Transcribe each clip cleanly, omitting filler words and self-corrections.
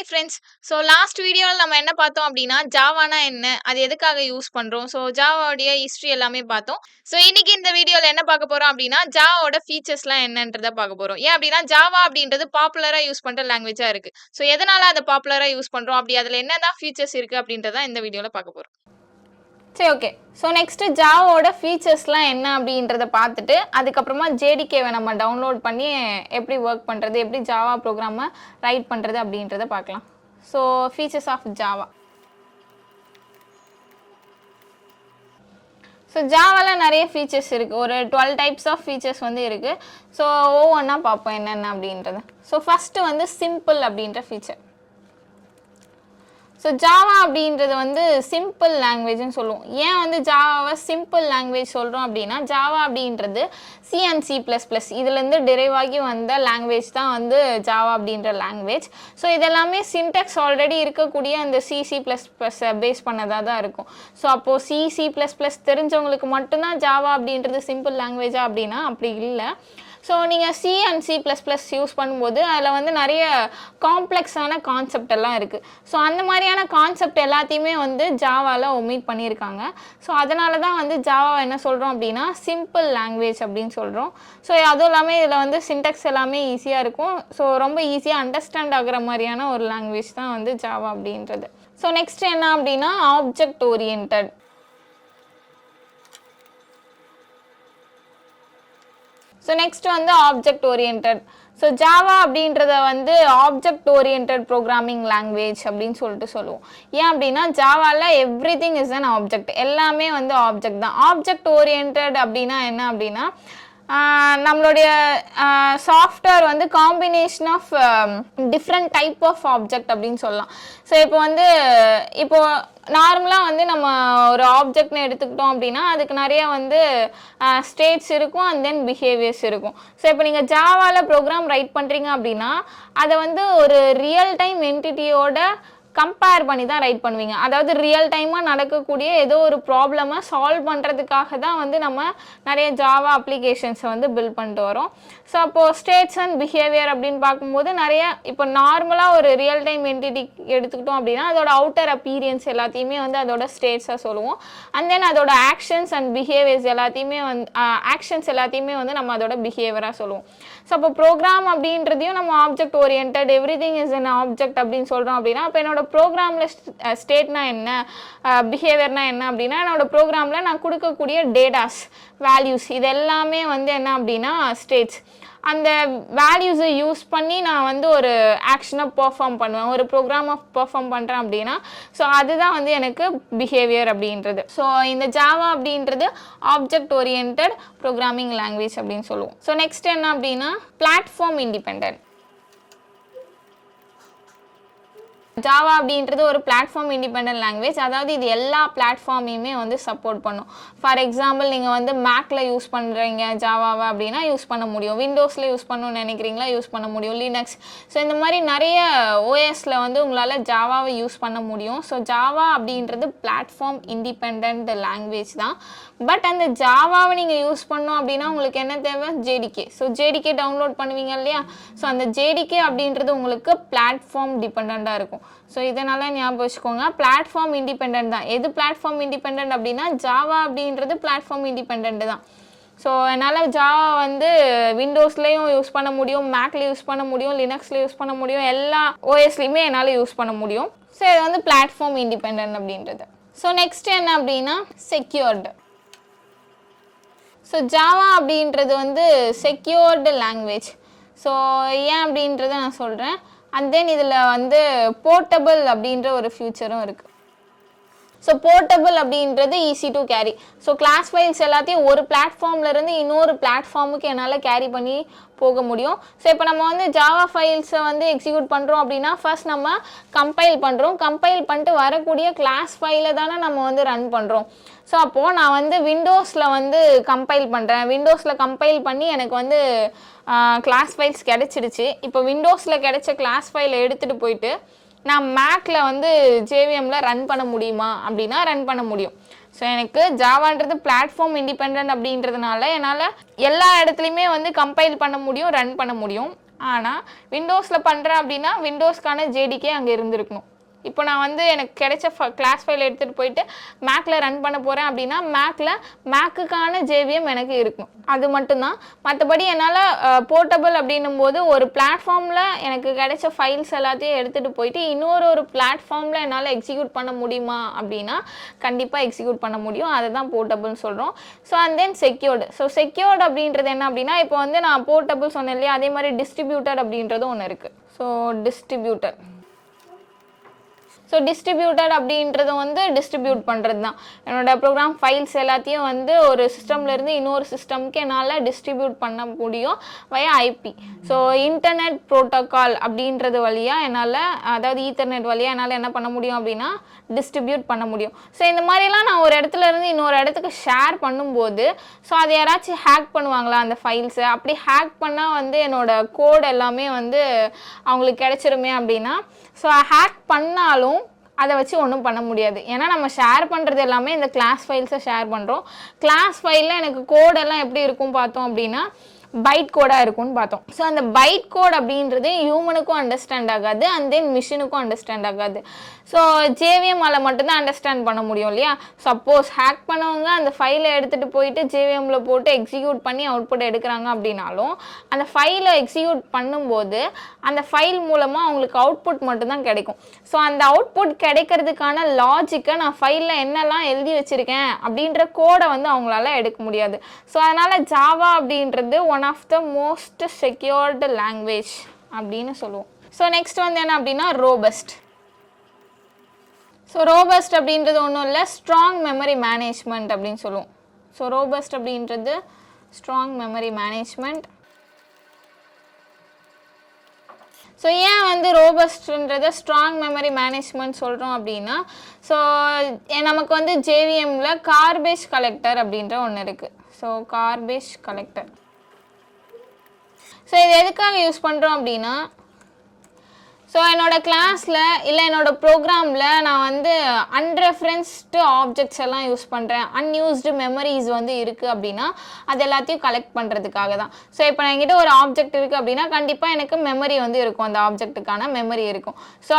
Hi friends. So last வீடியோவில் நம்ம என்ன பார்த்தோம் அப்படின்னா ஜாவானா என்ன, அது எதுக்காக யூஸ் பண்ணுறோம், ஸோ ஜாவாவுடைய ஹிஸ்ட்ரி எல்லாமே பார்த்தோம். ஸோ இன்னைக்கு இந்த வீடியோவில் என்ன பார்க்க போகிறோம் அப்படின்னா ஜாவாவோட ஃபீச்சர்ஸ்லாம் என்னன்றதை பார்க்க போகிறோம். ஏன் அப்படின்னா ஜாவா அப்படின்றது பாப்புலராக யூஸ் பண்ணுற லாங்குவேஜாக இருக்குது. ஸோ எதனால் அதை பாப்புலராக யூஸ் பண்ணுறோம், அப்படி அதில் என்னதான் ஃபீச்சர்ஸ் இருக்குது அப்படின்றத இந்த வீடியோவில் பார்க்க போகிறோம். சரி, ஓகே. ஸோ நெக்ஸ்ட்டு ஜாவோட ஃபீச்சர்ஸ்லாம் என்ன அப்படின்றத பார்த்துட்டு அதுக்கப்புறமா ஜேடிகேவை நம்ம டவுன்லோட் பண்ணி எப்படி ஒர்க் பண்ணுறது, எப்படி ஜாவா ப்ரோக்ராமை ரைட் பண்ணுறது அப்படின்றத பார்க்கலாம். So features of Java. So ஜாவாவில் நிறைய ஃபீச்சர்ஸ் இருக்குது. ஒரு 12 டைப்ஸ் ஆஃப் ஃபீச்சர்ஸ் வந்து இருக்குது. ஸோ ஒவ்வொன்றா பார்ப்போம் என்னென்ன அப்படின்றது. ஸோ ஃபஸ்ட்டு வந்து சிம்பிள் அப்படின்ற ஃபீச்சர். ஸோ ஜாவா அப்படின்றது வந்து சிம்பிள் லாங்குவேஜ்னு சொல்லுவோம். ஏன் வந்து ஜாவாவை சிம்பிள் லாங்குவேஜ் சொல்கிறோம் அப்படின்னா ஜாவா அப்படின்றது C and C++ இதுலேருந்து டெரைவ் ஆகி வந்த லாங்குவேஜ் தான் வந்து ஜாவா அப்படின்ற லாங்குவேஜ். ஸோ இதெல்லாமே சின்டெக்ஸ் ஆல்ரெடி இருக்கக்கூடிய அந்த C++ பேஸ் பண்ணதாக தான் இருக்கும். ஸோ அப்போது C++ தெரிஞ்சவங்களுக்கு மட்டும்தான் ஜாவா அப்படின்றது சிம்பிள் லாங்குவேஜா அப்படின்னா அப்படி இல்லை. ஸோ நீங்கள் C and C++ யூஸ் பண்ணும்போது அதில் வந்து நிறைய காம்ப்ளெக்ஸான கான்செப்ட் எல்லாம் இருக்குது. ஸோ அந்த மாதிரியான கான்செப்ட் எல்லாத்தையுமே வந்து ஜாவாவில் ஒமிட் பண்ணியிருக்காங்க. ஸோ அதனால தான் வந்து ஜாவாவை என்ன சொல்கிறோம் அப்படின்னா சிம்பிள் லாங்குவேஜ் அப்படின்னு சொல்கிறோம். ஸோ அதுவும் இல்லாமல் இதில் வந்து சின்டெக்ஸ் எல்லாமே ஈஸியாக இருக்கும். ஸோ ரொம்ப ஈஸியாக அண்டர்ஸ்டாண்ட் ஆகிற மாதிரியான ஒரு லாங்குவேஜ் தான் வந்து ஜாவா அப்படின்றது. ஸோ நெக்ஸ்ட் என்ன அப்படின்னா ஆப்ஜெக்ட் ஓரியன்டட். ஸோ நெக்ஸ்ட் வந்து ஆப்ஜெக்ட் ஓரியன்டட். ஸோ ஜாவா அப்படின்றத வந்து ஆப்ஜெக்ட் ஓரியன்டட் ப்ரோக்ராமிங் லாங்குவேஜ் அப்படின்னு சொல்லுவோம். ஏன் அப்படின்னா ஜாவாவில் எவ்ரிதிங் இஸ் அன் ஆப்ஜெக்ட், எல்லாமே வந்து ஆப்ஜெக்ட் தான். ஆப்ஜெக்ட் ஓரியன்டட் அப்படின்னா என்ன அப்படின்னா நம்மளுடைய சாஃப்ட்வேர் வந்து combination of different type of object அப்படின்னு சொல்லலாம். ஸோ இப்போ நார்மலாக வந்து நம்ம ஒரு ஆப்ஜெக்ட்னு எடுத்துக்கிட்டோம் அப்படின்னா அதுக்கு நிறைய வந்து ஸ்டேட்ஸ் இருக்கும் அண்ட் தென் பிஹேவியர்ஸ் இருக்கும். ஸோ இப்போ நீங்கள் ஜாவாவில் ப்ரோக்ராம் ரைட் பண்ணுறீங்க அப்படின்னா அதை வந்து ஒரு ரியல் டைம் என்டிட்டியோட கம்பேர் பண்ணி தான் ரைட் பண்ணுவீங்க. அதாவது ரியல் டைமாக நடக்கக்கூடிய ஏதோ ஒரு ப்ராப்ளமை சால்வ் பண்ணுறதுக்காக தான் வந்து நம்ம நிறைய ஜாவா அப்ளிகேஷன்ஸை வந்து பில்ட் பண்ணிட்டு வரோம். ஸோ அப்போது ஸ்டேட்ஸ் அண்ட் பிஹேவியர் அப்படின்னு பார்க்கும்போது நிறைய இப்போ நார்மலாக ஒரு ரியல் டைம் என்டிட்டி எடுத்துக்கிட்டோம் அப்படின்னா அதோட அவுட்டர் அப்பீரியன்ஸ் எல்லாத்தையுமே வந்து அதோட ஸ்டேட்ஸாக சொல்லுவோம். அண்ட் தென் அதோட ஆக்ஷன்ஸ் அண்ட் பிஹேவியர்ஸ் எல்லாத்தையுமே வந்து நம்ம அதோட பிஹேவியராக சொல்லுவோம். ஸோ அப்போ ப்ரோக்ராம் அப்படின்றதையும் நம்ம object oriented everything is an object அப்படின்னு சொல்கிறோம் அப்படின்னா அப்போ என்னோட ப்ரோக்ராமில் ஸ்டேட்னா என்ன, பிஹேவியர்னா என்ன அப்படின்னா என்னோட ப்ரோக்ராமில் நான் கொடுக்கக்கூடிய டேட்டாஸ், வேல்யூஸ் இது எல்லாமே வந்து என்ன அப்படின்னா ஸ்டேட்ஸ். அந்த வேல்யூஸை யூஸ் பண்ணி நான் வந்து ஒரு ஆக்ஷனை பெர்ஃபார்ம் பண்ணுவேன், ஒரு ப்ரோக்ராமை பெர்ஃபார்ம் பண்ணுறேன் அப்படின்னா ஸோ அதுதான் வந்து எனக்கு பிஹேவியர் அப்படின்றது. ஸோ இந்த ஜாவா அப்படின்றது ஆப்ஜெக்ட் ஓரியன்டட் ப்ரோக்ராமிங் லாங்குவேஜ் அப்படின்னு சொல்லுவோம். ஸோ நெக்ஸ்ட் என்ன அப்படின்னா பிளாட்ஃபார்ம் இண்டிபெண்டன்ட். ஜாவா அப்படின்றது ஒரு பிளாட்ஃபார்ம் இண்டிபெண்டன்ட் லாங்குவேஜ். அதாவது இது எல்லா பிளாட்ஃபார்மையுமே வந்து சப்போர்ட் பண்ணும். ஃபார் எக்ஸாம்பிள் நீங்கள் வந்து மேக்கில் யூஸ் பண்ணுறீங்க ஜாவாவை அப்படின்னா யூஸ் பண்ண முடியும், விண்டோஸில் யூஸ் பண்ணணும்னு நினைக்கிறீங்களா யூஸ் பண்ண முடியும், லினக்ஸ். ஸோ இந்த மாதிரி நிறைய ஓஎஸில் வந்து உங்களால் ஜாவாவை யூஸ் பண்ண முடியும். ஸோ ஜாவா அப்படின்றது பிளாட்ஃபார்ம் இண்டிபெண்ட் லாங்குவேஜ் தான். பட் அந்த ஜாவாவை நீங்கள் யூஸ் பண்ணோம் அப்படின்னா உங்களுக்கு என்ன தேவை, ஜேடிகே. ஸோ ஜேடிகே டவுன்லோட் பண்ணுவீங்க இல்லையா, ஸோ அந்த ஜேடிகே அப்படின்றது உங்களுக்கு பிளாட்ஃபார்ம் டிபெண்ட்டாக இருக்கும். ஸோ இதனால் ஞாபகம் வச்சுக்கோங்க, பிளாட்ஃபார்ம் இண்டிபெண்ட் தான். எது பிளாட்ஃபார்ம் இண்டிபெண்ட் அப்படின்னா ஜாவா அப்படின்றது பிளாட்ஃபார்ம் இண்டிபெண்ட் தான். ஸோ என்னால் ஜாவா வந்து விண்டோஸ்லேயும் யூஸ் பண்ண முடியும், மேக்கில் யூஸ் பண்ண முடியும், லினக்ஸில் யூஸ் பண்ண முடியும், எல்லா ஓஎஸ்லேயுமே என்னால் யூஸ் பண்ண முடியும். ஸோ இது வந்து பிளாட்ஃபார்ம் இண்டிபெண்ட் அப்படின்றது. ஸோ நெக்ஸ்ட் என்ன அப்படின்னா செக்யூர்டு. ஸோ ஜாவா அப்படின்றது வந்து செக்யூர்டு லாங்குவேஜ். ஸோ ஏன் அப்படின்றத நான் சொல்கிறேன். அண்ட் தென் இதில் வந்து போர்ட்டபிள் அப்படின்ற ஒரு ஃபியூச்சரும் இருக்குது. ஸோ போர்ட்டபிள் அப்படின்றது easy to carry. So class files எல்லாத்தையும் ஒரு பிளாட்ஃபார்ம்லேருந்து இன்னொரு பிளாட்ஃபார்முக்கு என்னால் கேரி பண்ணி போக முடியும். ஸோ இப்போ நம்ம வந்து ஜாவா ஃபைல்ஸை வந்து எக்ஸிக்யூட் பண்ணுறோம் அப்படின்னா ஃபர்ஸ்ட் நம்ம கம்பைல் பண்ணுறோம். கம்பைல் பண்ணிட்டு வரக்கூடிய கிளாஸ் ஃபைலை தானே நம்ம வந்து ரன் பண்ணுறோம். ஸோ அப்போது நான் வந்து விண்டோஸில் வந்து கம்பைல் பண்ணுறேன். விண்டோஸில் கம்பைல் பண்ணி எனக்கு வந்து கிளாஸ் ஃபைல்ஸ் கிடச்சிடுச்சு. இப்போ விண்டோஸில் கிடைச்ச கிளாஸ் ஃபைலை எடுத்துகிட்டு போயிட்டு நான் மேக்கில் வந்து ஜேவிஎம்மில் ரன் பண்ண முடியுமா அப்படின்னா ரன் பண்ண முடியும். ஸோ எனக்கு ஜாவான்றது பிளாட்ஃபார்ம் இண்டிபெண்ட் அப்படின்றதுனால என்னால் எல்லா இடத்துலையுமே வந்து கம்பைல் பண்ண முடியும், ரன் பண்ண முடியும். ஆனால் விண்டோஸில் பண்ணுறேன் அப்படின்னா விண்டோஸ்க்கான ஜேடிகே அங்கே இருந்திருக்கணும். இப்போ நான் வந்து எனக்கு கிடைச்ச கிளாஸ் ஃபைல் எடுத்துகிட்டு போயிட்டு மேக்கில் ரன் பண்ண போகிறேன் அப்படின்னா மேக்குக்கான ஜேவிஎம் எனக்கு இருக்கும். அது மட்டும்தான். மற்றபடி என்னால் போர்ட்டபிள் அப்படின்னும் போது ஒரு பிளாட்ஃபார்மில் எனக்கு கிடைச்ச ஃபைல்ஸ் எல்லாத்தையும் எடுத்துகிட்டு போயிட்டு இன்னொரு பிளாட்ஃபார்மில் என்னால் எக்ஸிக்யூட் பண்ண முடியுமா அப்படின்னா கண்டிப்பாக எக்ஸிக்யூட் பண்ண முடியும். அதை தான் போர்ட்டபிள்னு சொல்கிறோம். So and then secured. So secured அப்படின்றது என்ன அப்படின்னா, இப்போ வந்து நான் போர்ட்டபிள் சொன்னேன் இல்லையா, அதே மாதிரி டிஸ்ட்ரிபியூட்டட் அப்படின்றதும் ஒன்று இருக்குது. ஸோ டிஸ்ட்ரிபியூட்டட் அப்படின்றது வந்து டிஸ்ட்ரிபியூட் பண்ணுறது தான். என்னோட ப்ரோக்ராம் ஃபைல்ஸ் எல்லாத்தையும் வந்து ஒரு சிஸ்டம்லேருந்து இன்னொரு சிஸ்டம்க்கு என்னால் டிஸ்ட்ரிபியூட் பண்ண முடியும் வயா ஐபி. ஸோ இன்டர்நெட் ப்ரோட்டோக்கால் அப்படின்றது வழியாக என்னால், அதாவது ஈத்தர்நெட் வழியாக என்னால் என்ன பண்ண முடியும் அப்படின்னா டிஸ்ட்ரிபியூட் பண்ண முடியும். ஸோ இந்த மாதிரிலாம் நான் ஒரு இடத்துல இருந்து இன்னொரு இடத்துக்கு ஷேர் பண்ணும்போது ஸோ அதை யாராச்சும் ஹேக் பண்ணுவாங்களா அந்த ஃபைல்ஸை? அப்படி ஹேக் பண்ணால் வந்து என்னோட கோட் எல்லாமே வந்து அவங்களுக்கு கிடைச்சிருமே அப்படின்னா, ஸோ ஹேக் பண்ணாலும் அதை வச்சு ஒன்றும் பண்ண முடியாது. ஏன்னா நம்ம ஷேர் பண்ணுறது எல்லாமே இந்த கிளாஸ் ஃபைல்ஸை ஷேர் பண்ணுறோம். கிளாஸ் ஃபைலில் எனக்கு கோடெல்லாம் எப்படி இருக்கும் பார்த்தோம் அப்படின்னா பைட் கோடாக இருக்கும்னு பார்த்தோம். ஸோ அந்த பைட் கோட் அப்படின்றது ஹியூமனுக்கும் அண்டர்ஸ்டாண்ட் ஆகாது, அண்ட் தென் மிஷினுக்கும் அண்டர்ஸ்டாண்ட் ஆகாது. ஸோ ஜேவிஎம்மால் மட்டும்தான் அண்டர்ஸ்டாண்ட் பண்ண முடியும் இல்லையா. சப்போஸ் ஹேக் பண்ணவங்க அந்த ஃபைலை எடுத்துகிட்டு போயிட்டு ஜேவிஎம்மில் போட்டு எக்ஸிக்யூட் பண்ணி அவுட்புட் எடுக்கிறாங்க அப்படின்னாலும் அந்த ஃபைலை எக்ஸிக்யூட் பண்ணும்போது அந்த ஃபைல் மூலமாக அவங்களுக்கு அவுட்புட் மட்டும்தான் கிடைக்கும். ஸோ அந்த அவுட்புட் கிடைக்கிறதுக்கான லாஜிக்கை நான் ஃபைலில் என்னெல்லாம் எழுதி வச்சுருக்கேன் அப்படின்ற கோடை வந்து அவங்களால எடுக்க முடியாது. ஸோ அதனால் ஜாவா அப்படின்றது one of the most secured language அப்படின்னு சொல்லுவோம். ஸோ நெக்ஸ்ட் வந்து என்ன அப்படின்னா ரோபஸ்ட். ஸோ ரோபஸ்ட் அப்படின்றது ஒன்றும் இல்லை, ஸ்ட்ராங் மெமரி மேனேஜ்மெண்ட் அப்படின்னு சொல்லுவோம். ஸோ ரோபஸ்ட் அப்படின்றது ஸ்ட்ராங் மெமரி மேனேஜ்மெண்ட். ஸோ ஏன் வந்து ரோபஸ்ட்ன்றதை ஸ்ட்ராங் மெமரி மேனேஜ்மெண்ட் சொல்கிறோம் அப்படின்னா, ஸோ நமக்கு வந்து ஜேவிஎம்மில் கார்பேஜ் கலெக்டர் அப்படின்ற ஒன்று இருக்குது. So garbage collector. ஸோ இது எதுக்காக யூஸ் பண்ணுறோம் அப்படின்னா, ஸோ என்னோடய கிளாஸில் இல்லை என்னோடய ப்ரோக்ராமில் நான் வந்து அன்ரெஃபரன்ஸ்டு ஆப்ஜெக்ட்ஸ் எல்லாம் யூஸ் பண்ணுறேன், அன்யூஸ்டு மெமரிஸ் வந்து இருக்குது அப்படின்னா அது எல்லாத்தையும் கலெக்ட் பண்ணுறதுக்காக தான். ஸோ இப்போ நான் என்கிட்ட ஒரு ஆப்ஜெக்ட் இருக்குது அப்படின்னா கண்டிப்பாக எனக்கு மெமரி வந்து இருக்கும், அந்த ஆப்ஜெக்ட்டுக்கான மெமரி இருக்கும். ஸோ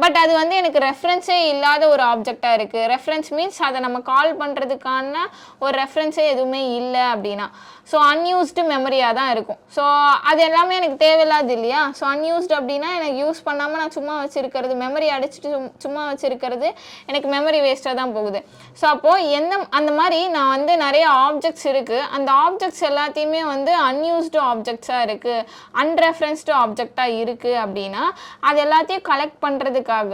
பட் அது வந்து எனக்கு ரெஃபரன்ஸே இல்லாத ஒரு ஆப்ஜெக்டாக இருக்குது. ரெஃபரன்ஸ் மீன்ஸ் அதை நம்ம கால் பண்ணுறதுக்கான ஒரு ரெஃபரன்ஸே எதுவுமே இல்லை அப்படின்னா ஸோ அன்யூஸ்டு மெமரியாக தான் இருக்கும். ஸோ அது எல்லாமே எனக்கு தேவையில்லாது இல்லையா. ஸோ அன்யூஸ்டு அப்படின்னா எனக்கு யூஸ் பண்ணாமல் நான் சும்மா வச்சுருக்கிறது, மெமரி அடிச்சுட்டு சும்மா வச்சுருக்கிறது எனக்கு மெமரி வேஸ்ட்டாக தான் போகுது. ஸோ அப்போது அந்த மாதிரி நான் வந்து நிறைய ஆப்ஜெக்ட்ஸ் இருக்குது, அந்த ஆப்ஜெக்ட்ஸ் எல்லாத்தையுமே வந்து அன்யூஸ்டு ஆப்ஜெக்ட்ஸாக இருக்குது, அன்ரெஃபரன்ஸ்டு ஆப்ஜெக்டாக இருக்குது அப்படின்னா அது எல்லாத்தையும் கலெக்ட் பண்ணுறதுக்காக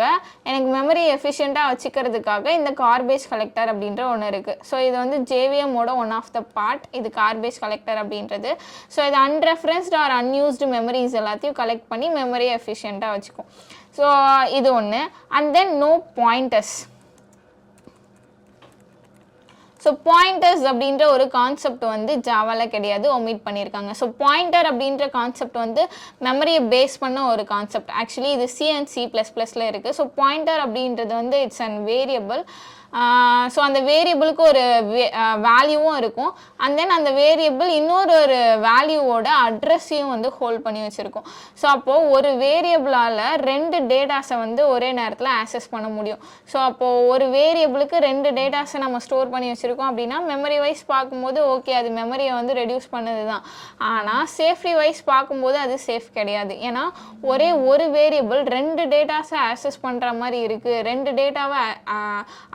எனக்கு மெமரி எஃபிஷியண்ட்டாக வச்சுக்கிறதுக்காக இந்த கார்பேஜ் கலெக்டர் அப்படின்ற ஒன்று இருக்குது. ஸோ இது வந்து ஜேவிஎம்மோட ஒன் ஆஃப் த பார்ட், இது கார்பேஜ் கலெக்டர் அப்படின்றது. ஸோ இது அன்ரெஃபரன்ஸ்டு ஆர் அன்யூஸ்டு மெமரிஸ் எல்லாத்தையும் கலெக்ட் பண்ணி மெமரி எஃபிஷியண்ட்டாக வச்சுக்கும். ஸோ இது ஒன்று. And then no pointers. So pointers அப்படின்ற ஒரு கான்செப்ட் வந்து ஜாவாவில் கிடையாது, ஒமிட் பண்ணியிருக்காங்க. ஸோ பாயிண்டர் அப்படின்ற கான்செப்ட் வந்து மெமரியை பேஸ் பண்ண ஒரு கான்செப்ட். ஆக்சுவலி இது C and C++ல இருக்குது. ஸோ பாயிண்டர் அப்படின்றது வந்து இட்ஸ் அண்ட் வேரியபிள். ஸோ அந்த வேரியபிளுக்கு ஒரு வேல்யூவும் இருக்கும், அண்ட் தென் அந்த வேரியபிள் இன்னொரு வேல்யூவோட அட்ரஸையும் வந்து ஹோல்ட் பண்ணி வச்சுருக்கோம். ஸோ அப்போது ஒரு வேரியபிளால் 2 டேட்டாஸை வந்து ஒரே நேரத்தில் ஆக்சஸ் பண்ண முடியும். ஸோ அப்போது ஒரு வேரியபிளுக்கு 2 டேட்டாஸை நம்ம ஸ்டோர் பண்ணி வச்சுருக்கோம் அப்படின்னா மெமரி வைஸ் பார்க்கும்போது ஓகே அது மெமரியை வந்து ரெடியூஸ் பண்ணது தான். ஆனால் சேஃப்டி வைஸ் பார்க்கும்போது அது சேஃப் கிடையாது. ஏன்னா ஒரே ஒரு வேரியபிள் 2 டேட்டாஸை ஆக்சஸ் பண்ணுற மாதிரி இருக்குது, 2 டேட்டாவை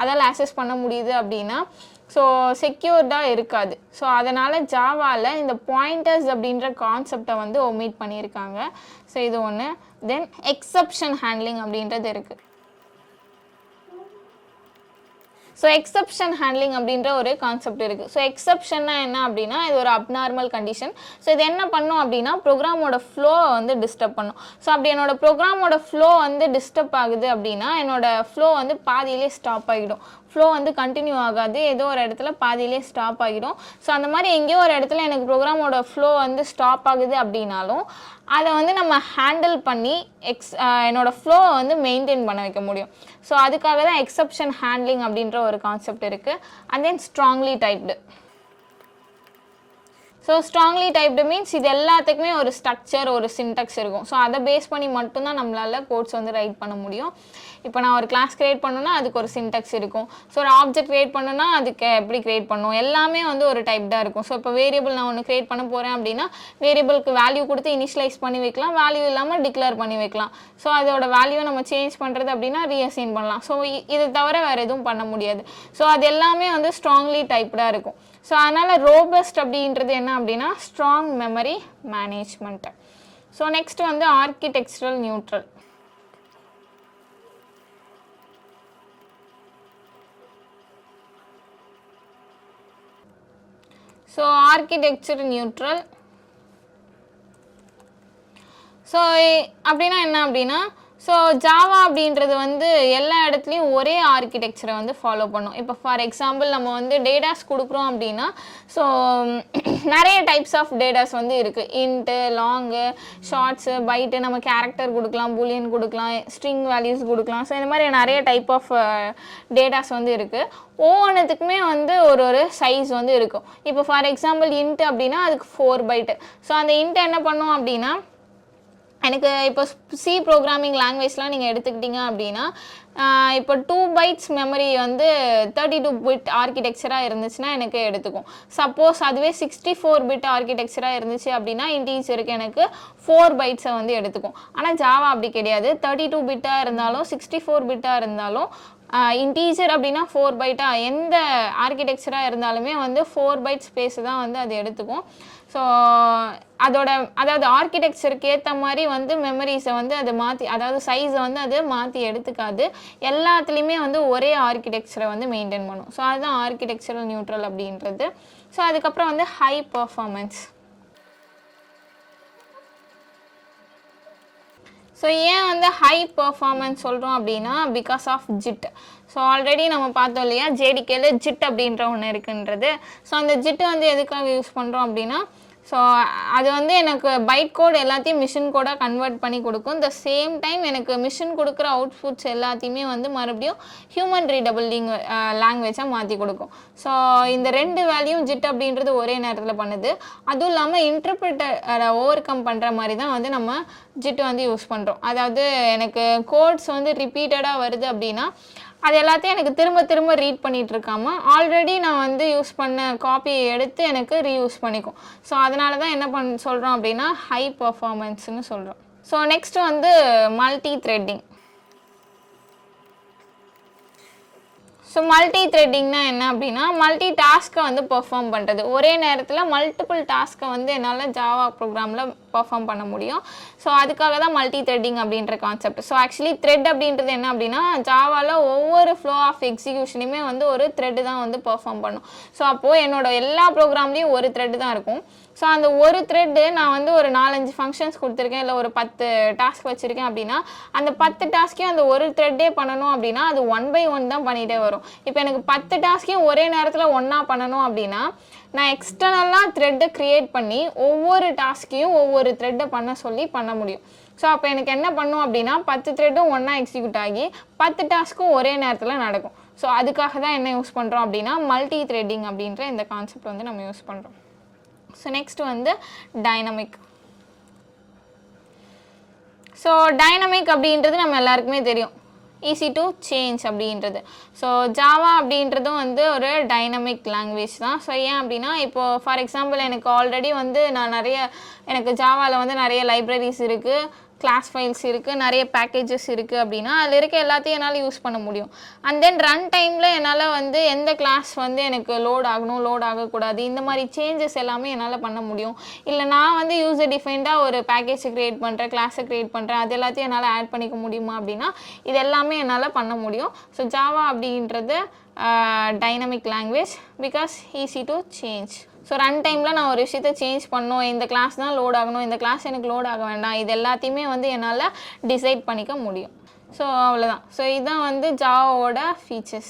அதால் ஆக்சஸ் பண்ண முடியுது அப்படின்னா ஸோ செக்யூர்டாக இருக்காது. ஸோ அதனால் ஜாவாவில் இந்த பாயிண்டர்ஸ் அப்படின்ற கான்செப்டை வந்து ஒமிட் பண்ணியிருக்காங்க. ஸோ இது ஒன்று. தென் எக்ஸப்ஷன் ஹேண்ட்லிங் அப்படின்றது இருக்குது. ஸோ எக்ஸப்ஷன் ஹேண்ட்லிங் அப்படின்ற ஒரு கான்செப்ட் இருக்குது. ஸோ எக்ஸப்ஷன்னா என்ன அப்படின்னா இது ஒரு அப்நார்மல் கண்டிஷன். ஸோ இது என்ன பண்ணும் அப்படின்னா ப்ரோக்ராமோட ஃப்ளோவை வந்து டிஸ்டர்ப் பண்ணும். ஸோ அப்படி என்னோட ப்ரோக்ராமோட ஃப்ளோ வந்து டிஸ்டர்ப் ஆகுது அப்படின்னா என்னோட ஃப்ளோ வந்து பாதியிலே ஸ்டாப் ஆகிடும். ஃப்ளோ வந்து கண்டினியூ ஆகாது, ஏதோ ஒரு இடத்துல பாதியிலே ஸ்டாப் ஆகிடும். ஸோ அந்த மாதிரி எங்கேயோ ஒரு இடத்துல எனக்கு ப்ரோக்ராமோட ஃப்ளோ வந்து ஸ்டாப் ஆகுது அப்படின்னாலும் அதை வந்து நம்ம ஹேண்டில் பண்ணி என்னோட ஃப்ளோவை வந்து மெயின்டைன் பண்ண வைக்க முடியும். ஸோ அதுக்காக தான் எக்ஸப்ஷன் ஹேண்ட்லிங் அப்படின்ற ஒரு கான்செப்ட் இருக்குது. And then strongly typed. So strongly typed means இது எல்லாத்துக்குமே ஒரு ஸ்ட்ரக்சர் ஒரு சின்டெக்ஸ் இருக்கும். ஸோ அதை பேஸ் பண்ணி மட்டும்தான் நம்மளால் கோட்ஸ் வந்து ரைட் பண்ண முடியும். இப்போ நான் ஒரு கிளாஸ் கிரியேட் பண்ணணும்னா அதுக்கு ஒரு சின்டெக்ஸ் இருக்கும். ஸோ ஒரு ஆப்ஜெக்ட் கிரியேட் பண்ணணும்னா அதுக்கு எப்படி கிரியேட் பண்ணணும் எல்லாமே வந்து ஒரு டைப் தான் இருக்கும். ஸோ இப்போ வேரியபிள் நான் ஒன்று கிரியேட் பண்ண போகிறேன் அப்படின்னா வேரியபிளுக்கு வேல்யூ கொடுத்து இனிஷியலைஸ் பண்ணி வைக்கலாம், வேல்யூ இல்லாமல் டிக்ளேர் பண்ணி வைக்கலாம். ஸோ அதோட வேல்யூவை நம்ம சேஞ்ச் பண்ணுறது அப்படின்னா ரீஅசைன் பண்ணலாம். ஸோ இது தவிர வேறு எதுவும் பண்ண முடியாது. ஸோ அது எல்லாமே வந்து ஸ்ட்ராங்லி டைப்டாக இருக்கும். ஸோ அதனால் ரோபஸ்ட் அப்படின்றது என்ன அப்படின்னா strong memory management. So next வந்து architectural neutral. So architecture neutral. So அப்படின்னா என்ன அப்படின்னா ஸோ ஜாவா அப்படின்றது வந்து எல்லா இடத்துலையும் ஒரே ஆர்கிடெக்சரை வந்து ஃபாலோ பண்ணும். இப்போ ஃபார் எக்ஸாம்பிள் நம்ம வந்து டேட்டாஸ் கொடுக்குறோம் அப்படின்னா ஸோ நிறைய டைப்ஸ் ஆஃப் டேட்டாஸ் வந்து இருக்குது. இன்ட்டு, லாங்கு, ஷார்ட்ஸு, பைட்டு, நம்ம கேரக்டர் கொடுக்கலாம், பூலியன் கொடுக்கலாம், ஸ்ட்ரிங் வேல்யூஸ் கொடுக்கலாம். ஸோ இந்த மாதிரி நிறைய டைப் ஆஃப் டேட்டாஸ் வந்து இருக்குது. ஒவ்வொன்றுத்துக்குமே வந்து ஒரு சைஸ் வந்து இருக்கும். இப்போ ஃபார் எக்ஸாம்பிள் இன்ட்டு அப்படின்னா அதுக்கு 4 பைட்டு. ஸோ அந்த இன்ட்டு என்ன பண்ணும் அப்படின்னா எனக்கு இப்போ சி ப்ரோக்ராமிங் லாங்குவேஜ்லாம் நீங்கள் எடுத்துக்கிட்டிங்க அப்படின்னா இப்போ 2 பைட்ஸ் மெமரி வந்து 32 பிட் ஆர்கிடெக்சராக இருந்துச்சுன்னா எனக்கு எடுத்துக்கும். சப்போஸ் அதுவே 64 பிட் ஆர்கிடெக்சராக இருந்துச்சு அப்படின்னா இன்டீஜருக்கு எனக்கு 4 பைட்ஸை வந்து எடுத்துக்கும். ஆனால் ஜாவா அப்படி கிடையாது. 32 பிட்டாக இருந்தாலும் 64 பிட்டாக இருந்தாலும் இன்டீஜர் அப்படின்னா 4 பைட்டாக எந்த ஆர்கிடெக்சராக இருந்தாலுமே வந்து 4 பைட் ஸ்பேஸ் தான் வந்து அது எடுத்துக்கும். ஸோ அதாவது ஆர்கிடெக்சருக்கு ஏற்ற மாதிரி வந்து மெமரிஸை வந்து அதை மாற்றி அதாவது சைஸை வந்து அது மாற்றி எடுத்துக்காது. எல்லாத்துலேயுமே வந்து ஒரே ஆர்கிடெக்சரை வந்து மெயின்டைன் பண்ணும். ஸோ அதுதான் ஆர்கிடெக்சரல் நியூட்ரல் அப்படின்றது. ஸோ அதுக்கப்புறம் வந்து ஹை பர்ஃபார்மன்ஸ். ஸோ ஏன் வந்து ஹை பர்ஃபார்மன்ஸ் சொல்கிறோம் அப்படின்னா because of JIT. So already நம்ம பார்த்தோம் இல்லையா ஜேடிகேல ஜிட் அப்படின்ற ஒன்று இருக்குன்றது. ஸோ அந்த ஜிட்டு வந்து எதுக்காக யூஸ் பண்ணுறோம் அப்படின்னா ஸோ அது வந்து எனக்கு பைட் கோட் எல்லாத்தையும் மிஷின் கோடாக கன்வெர்ட் பண்ணி கொடுக்கும். த சேம் டைம் எனக்கு மிஷின் கொடுக்குற அவுட்புட்ஸ் எல்லாத்தையுமே வந்து மறுபடியும் ஹியூமன் ரீடபிள் லாங்குவேஜாக மாற்றி கொடுக்கும். ஸோ இந்த 2 வேல்யூம் ஜிட் அப்படின்றது ஒரே நேரத்தில் பண்ணுது. அதுவும் இல்லாமல் இன்டர்பிரிட்டரை ஓவர் கம் பண்ணுற மாதிரி தான் வந்து நம்ம ஜிட் வந்து யூஸ் பண்ணுறோம். அதாவது எனக்கு கோட்ஸ் வந்து ரிப்பீட்டடாக வருது அப்படின்னா அது எல்லாத்தையும் எனக்கு திரும்ப திரும்ப ரீட் பண்ணிகிட்டு இருக்காமல் ஆல்ரெடி நான் வந்து யூஸ் பண்ண காப்பியை எடுத்து எனக்கு ரீயூஸ் பண்ணிக்கும். ஸோ அதனால தான் என்ன சொல்கிறோம் அப்படின்னா ஹை பர்ஃபார்மன்ஸ்னு சொல்கிறோம். ஸோ நெக்ஸ்ட் வந்து மல்டி த்ரெட்டிங். ஸோ மல்டி த்ரெட்டிங்னா என்ன அப்படின்னா மல்டி டாஸ்க்கை வந்து பெர்ஃபார்ம் பண்ணுறது. ஒரே நேரத்தில் மல்டிபிள் டாஸ்க்கை வந்து என்னால் ஜாவா ப்ரோக்ராமில் பெர்ஃபார்ம் பண்ண முடியும். ஸோ அதுக்காக தான் மல்டி த்ரெட்டிங் அப்படின்ற கான்செப்ட். ஸோ ஆக்சுவலி த்ரெட் அப்படின்றது என்ன அப்படின்னா ஜாவாவில் ஒவ்வொரு ஃப்ளோ ஆஃப் எக்ஸிக்யூஷனையுமே வந்து ஒரு த்ரெட்டு தான் வந்து பெர்ஃபார்ம் பண்ணும். ஸோ அப்போது என்னோட எல்லா ப்ரோக்ராம்லேயும் ஒரு த்ரெட்டு தான் இருக்கும். ஸோ அந்த ஒரு த்ரெட்டு நான் வந்து ஒரு 4-5 ஃபங்க்ஷன்ஸ் கொடுத்துருக்கேன், இல்லை ஒரு 10 டாஸ்க் வச்சுருக்கேன் அப்படின்னா அந்த 10 டாஸ்க்கையும் அந்த ஒரு த்ரெட்டே பண்ணணும் அப்படின்னா அது 1 by 1 தான் பண்ணிகிட்டே வரும். இப்போ எனக்கு 10 டாஸ்க்கையும் ஒரே நேரத்தில் ஒன்றா பண்ணணும் அப்படின்னா நான் எக்ஸ்டர்னலாக த்ரெட்டை க்ரியேட் பண்ணி ஒவ்வொரு டாஸ்க்கையும் ஒவ்வொரு த்ரெட்டை பண்ண முடியும். ஸோ அப்போ எனக்கு என்ன பண்ணும் அப்படின்னா 10 த்ரெட்டும் ஒன்றா எக்ஸிக்யூட் ஆகி 10 டாஸ்க்கும் ஒரே நேரத்தில் நடக்கும். ஸோ அதுக்காக தான் என்ன யூஸ் பண்ணுறோம் அப்படின்னா மல்டி த்ரெட்டிங் அப்படின்ற இந்த கான்செப்ட் வந்து நம்ம யூஸ் பண்ணுறோம். ஸோ நெக்ஸ்ட் வந்து டைனமிக். ஸோ டைனமிக் அப்படின்றது நம்ம எல்லாருக்குமே தெரியும், ஈஸி டு சேஞ்ச் அப்படின்றது. ஸோ ஜாவா அப்படின்றதும் வந்து ஒரு டைனமிக் லாங்குவேஜ் தான். ஸோ ஏன் அப்படின்னா இப்போது ஃபார் எக்ஸாம்பிள் எனக்கு ஆல்ரெடி வந்து எனக்கு ஜாவாவில் வந்து நிறைய லைப்ரரிஸ் இருக்குது, கிளாஸ் ஃபைல்ஸ் இருக்குது, நிறைய பேக்கேஜஸ் இருக்குது அப்படின்னா அதில் இருக்க எல்லாத்தையும் என்னால் யூஸ் பண்ண முடியும். அண்ட் தென் ரன் டைமில் என்னால் வந்து எந்த கிளாஸ் வந்து எனக்கு லோட் ஆகணும், லோட் ஆகக்கூடாது, இந்த மாதிரி சேஞ்சஸ் எல்லாமே என்னால் பண்ண முடியும். இல்லை நான் வந்து யூசர் டிஃபைன்டாக ஒரு பேக்கேஜை க்ரியேட் பண்ணுறேன், கிளாஸை க்ரியேட் பண்ணுறேன், அது எல்லாத்தையும் என்னால் ஆட் பண்ணிக்க முடியுமா அப்படின்னா இது எல்லாமே என்னால் பண்ண முடியும். ஸோ ஜாவா அப்படின்றது dynamic language because easy to change. So run டைமில் நான் ஒரு விஷயத்தை சேஞ்ச் பண்ணணும், இந்த கிளாஸ் தான் லோட் ஆகணும், இந்த கிளாஸ் எனக்கு லோட் ஆக வேண்டாம், இது எல்லாத்தையுமே வந்து என்னால் டிசைட் பண்ணிக்க முடியும். ஸோ அவ்வளோதான். ஸோ இதுதான் வந்து ஜாவாவோட ஃபீச்சர்ஸ்.